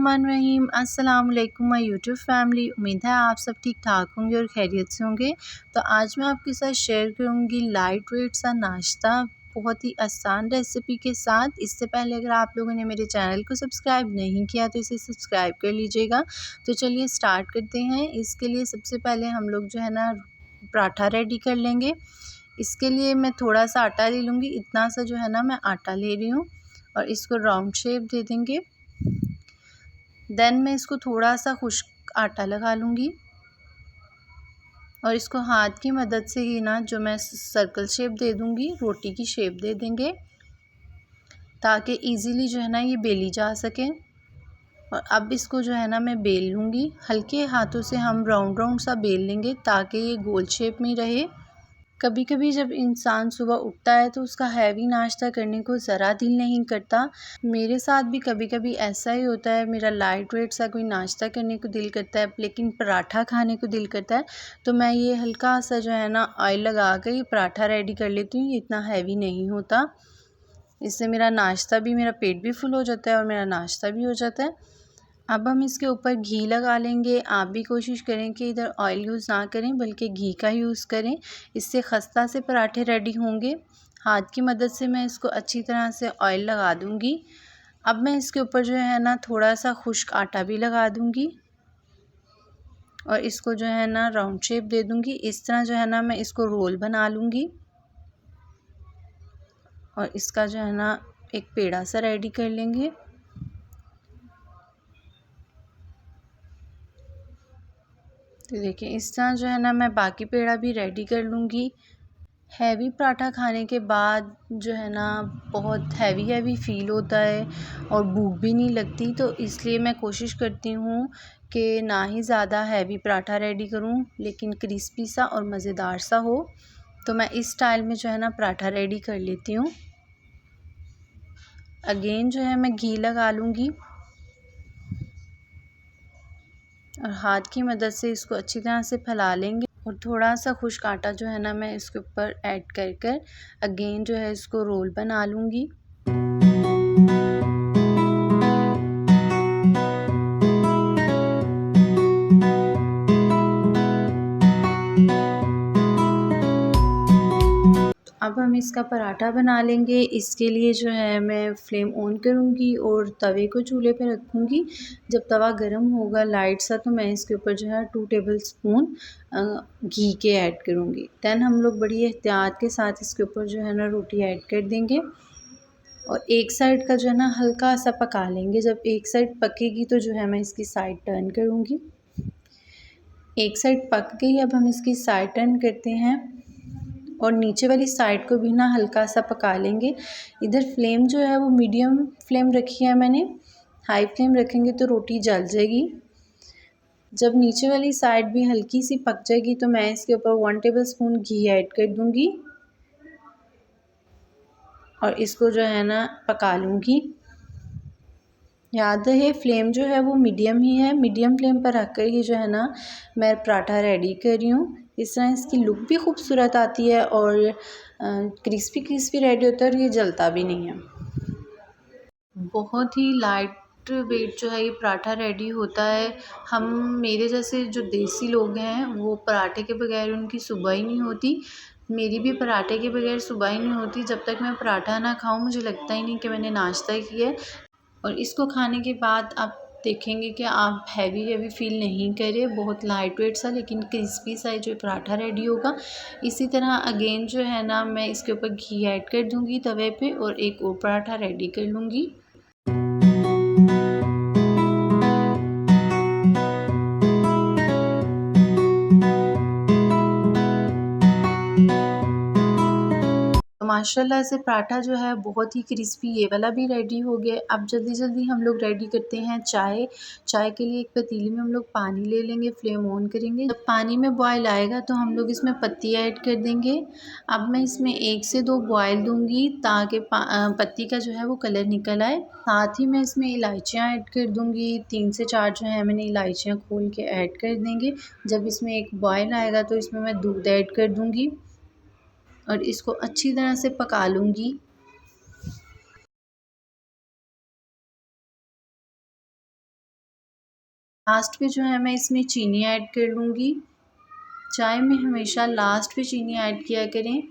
बिस्मिल्लाहिर्रहमानिर्रहीम। अस्सलाम वालेकुम माय यूट्यूब फैमिली। उम्मीद है आप सब ठीक ठाक होंगे और खैरियत से होंगे। तो आज मैं आपके साथ शेयर करूंगी लाइट वेट सा नाश्ता बहुत ही आसान रेसिपी के साथ। इससे पहले अगर आप लोगों ने मेरे चैनल को सब्सक्राइब नहीं किया तो इसे सब्सक्राइब कर लीजिएगा। तो चलिए स्टार्ट करते हैं। इसके लिए सबसे पहले हम लोग जो है ना पराठा रेडी कर लेंगे। इसके लिए मैं थोड़ा सा आटा ले लूँगी, इतना सा जो है ना मैं आटा ले रही हूँ और इसको राउंड शेप दे देंगे। देन मैं इसको थोड़ा सा खुश्क आटा लगा लूँगी और इसको हाथ की मदद से ही ना जो मैं सर्कल शेप दे दूँगी, रोटी की शेप दे देंगे ताकि इजीली जो है ना ये बेली जा सके। और अब इसको जो है ना मैं बेल लूँगी, हल्के हाथों से हम राउंड राउंड सा बेल लेंगे ताकि ये गोल शेप में रहे। कभी कभी जब इंसान सुबह उठता है तो उसका हैवी नाश्ता करने को ज़रा दिल नहीं करता। मेरे साथ भी कभी कभी ऐसा ही होता है, मेरा लाइट वेट सा कोई नाश्ता करने को दिल करता है लेकिन पराठा खाने को दिल करता है। तो मैं ये हल्का सा जो है ना ऑयल लगा कर ये पराठा रेडी कर लेती हूँ। ये इतना हैवी नहीं होता, इससे मेरा नाश्ता भी, मेरा पेट भी फुल हो जाता है और मेरा नाश्ता भी हो जाता है। अब हम इसके ऊपर घी लगा लेंगे। आप भी कोशिश करें कि इधर ऑयल यूज़ ना करें बल्कि घी का यूज़ करें, इससे खस्ता से पराठे रेडी होंगे। हाथ की मदद से मैं इसको अच्छी तरह से ऑयल लगा दूंगी। अब मैं इसके ऊपर जो है ना थोड़ा सा खुश्क आटा भी लगा दूंगी और इसको जो है ना राउंड शेप दे दूंगी। इस तरह जो है ना मैं इसको रोल बना लूँगी और इसका जो है ना एक पेड़ा सा रेडी कर लेंगे। तो देखिए इस तरह जो है ना मैं बाकी पेड़ा भी रेडी कर लूँगी। हैवी पराठा खाने के बाद जो है ना बहुत हैवी फ़ील होता है और भूख भी नहीं लगती, तो इसलिए मैं कोशिश करती हूँ कि ना ही ज़्यादा हैवी पराठा रेडी करूँ लेकिन क्रिस्पी सा और मज़ेदार सा हो। तो मैं इस स्टाइल में जो है ना पराठा रेडी कर लेती हूँ। अगेन जो है मैं घी लगा लूँगी और हाथ की मदद से इसको अच्छी तरह से फैला लेंगे और थोड़ा सा खुश्क आटा जो है ना मैं इसके ऊपर ऐड कर अगेन जो है इसको रोल बना लूँगी। अब हम इसका पराठा बना लेंगे। इसके लिए जो है मैं फ्लेम ऑन करूँगी और तवे को चूल्हे पे रखूँगी। जब तवा गर्म होगा लाइट सा तो मैं इसके ऊपर जो है 2 टेबलस्पून घी के ऐड करूँगी। देन हम लोग बड़ी एहतियात के साथ इसके ऊपर जो है ना रोटी ऐड कर देंगे और एक साइड का जो है ना हल्का सा पका लेंगे। जब एक साइड पकेगी तो जो है मैं इसकी साइड टर्न करूँगी। एक साइड पक गई, अब हम इसकी साइड टर्न करते हैं और नीचे वाली साइड को भी ना हल्का सा पका लेंगे। इधर फ्लेम जो है वो मीडियम फ्लेम रखी है मैंने, हाई फ्लेम रखेंगे तो रोटी जल जाएगी। जब नीचे वाली साइड भी हल्की सी पक जाएगी तो मैं इसके ऊपर 1 टेबलस्पून घी ऐड कर दूंगी और इसको जो है ना पका लूँगी। याद रहे फ्लेम जो है वो मीडियम ही है, मीडियम फ्लेम पर रख कर ये जो है ना मैं पराठा रेडी कर रही हूँ। इस तरह इसकी लुक भी खूबसूरत आती है और क्रिस्पी रेडी होता है और ये जलता भी नहीं है। बहुत ही लाइट वेट जो है ये पराठा रेडी होता है। हम, मेरे जैसे जो देसी लोग हैं वो पराठे के बगैर उनकी सुबह ही नहीं होती। मेरी भी पराठे के बगैर सुबह ही नहीं होती। जब तक मैं पराठा ना खाऊं मुझे लगता ही नहीं कि मैंने नाश्ता किया है। और इसको खाने के बाद आप देखेंगे कि आप हैवी फ़ील नहीं करें, बहुत लाइट वेट सा लेकिन क्रिस्पी सा जो पराठा रेडी होगा। इसी तरह अगेन जो है ना मैं इसके ऊपर घी ऐड कर दूंगी तवे पे और एक और पराठा रेडी कर लूँगी। तो माशाल्लाह से पराठा जो है बहुत ही क्रिस्पी ये वाला भी रेडी हो गया। अब जल्दी हम लोग रेडी करते हैं चाय। चाय के लिए एक पतीली में हम लोग पानी ले लेंगे, फ्लेम ऑन करेंगे। जब पानी में बॉयल आएगा तो हम लोग इसमें पत्ती ऐड कर देंगे। अब मैं इसमें 1 से 2 बॉयल दूंगी ताकि पत्ती का जो है वो कलर निकल आए। साथ ही मैं इसमें इलायचियाँ ऐड कर दूंगी, 3 से 4 जो है मैंने इलायचियाँ खोल के ऐड कर देंगे। जब इसमें एक बॉयल आएगा तो इसमें मैं दूध ऐड कर दूंगी और इसको अच्छी तरह से पका लूँगी। लास्ट पे जो है मैं इसमें चीनी ऐड कर लूँगी। चाय में हमेशा लास्ट पे चीनी ऐड किया करें।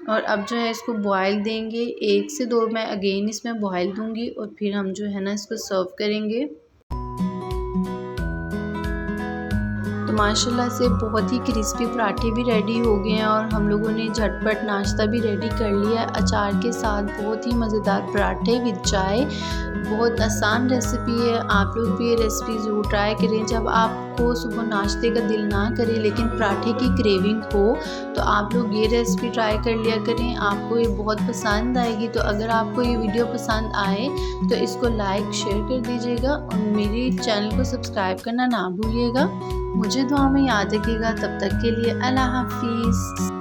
और अब जो है इसको बॉयल देंगे, 1 से 2 मैं अगेन इसमें बॉयल दूँगी और फिर हम जो है ना इसको सर्व करेंगे। तो माशाल्लाह से बहुत ही क्रिस्पी पराठे भी रेडी हो गए हैं और हम लोगों ने झटपट नाश्ता भी रेडी कर लिया है अचार के साथ। बहुत ही मज़ेदार पराठे विद चाय। बहुत आसान रेसिपी है, आप लोग भी ये रेसिपी ज़रूर ट्राई करें। जब आपको सुबह नाश्ते का दिल ना करे लेकिन पराठे की क्रेविंग हो तो आप लोग ये रेसिपी ट्राई कर लिया करें, आपको ये बहुत पसंद आएगी। तो अगर आपको ये वीडियो पसंद आए तो इसको लाइक शेयर कर दीजिएगा और मेरे चैनल को सब्सक्राइब करना ना भूलिएगा। मुझे दुआ में याद रखिएगा। तब तक के लिए अल्लाह हाफिज़।